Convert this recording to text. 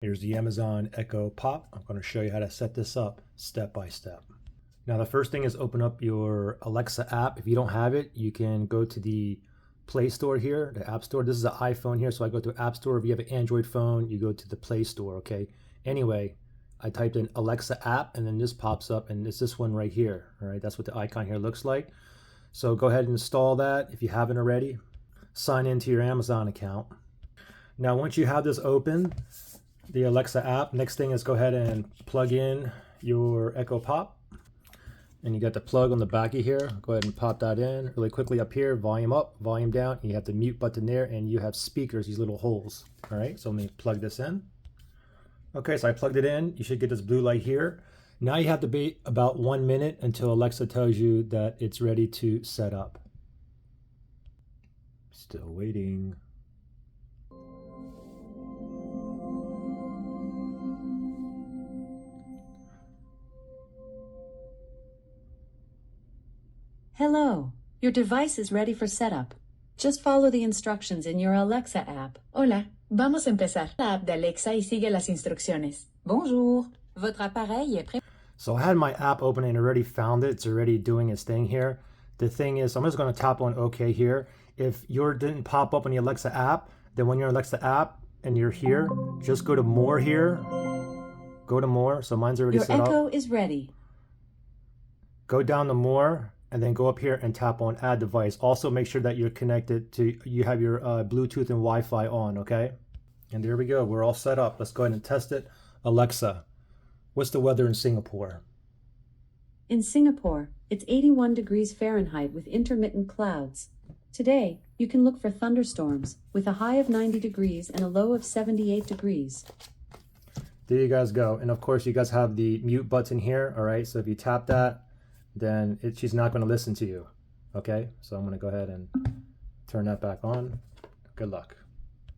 Here's the Amazon Echo Pop. I'm going to show you how to set this up step by step. Now the first thing is open up your Alexa app. If you don't have it, you can go to the Play Store here, the App Store. This is an iPhone here, so I go to App Store. If you have an Android phone, you go to the Play Store, okay? Anyway, I typed in Alexa app and then this pops up and it's this one right here, all right? That's what the icon here looks like. So go ahead and install that if you haven't already. Sign into your Amazon account. Now once you have this open, the Alexa app, next thing is go ahead and plug in your Echo Pop. And you got the plug on the back of here. Go ahead and pop that in really quickly up here, volume up, volume down. You have the mute button there and you have speakers, these little holes. All right, so let me plug this in. Okay, so I plugged it in. You should get this blue light here. Now you have to wait about 1 minute until Alexa tells you that it's ready to set up. Still waiting. Hello, your device is ready for setup. Just follow the instructions in your Alexa app. Hola, vamos a empezar. La app de Alexa y sigue las instrucciones. Bonjour, Votre appareil est prêt. So I had my app open and already found it. It's already doing its thing here. The thing is, I'm just going to tap on OK here. If yours didn't pop up on the Alexa app, then when you're in Alexa app and you're here, just go to More here. Go to More. So mine's already Your set up. Echo is ready. Go down to More and then go up here and tap on Add Device. Also make sure that you're connected to, you have your Bluetooth and Wi-Fi on, okay? And there we go. We're all set up. Let's go ahead and test it. Alexa, what's the weather in Singapore? In Singapore, it's 81 degrees Fahrenheit with intermittent clouds. Today, you can look for thunderstorms with a high of 90 degrees and a low of 78 degrees. There you guys go. And of course, you guys have the mute button here, all right? So if you tap that, then she's not going to listen to you, okay? So I'm going to go ahead and turn that back on. Good luck.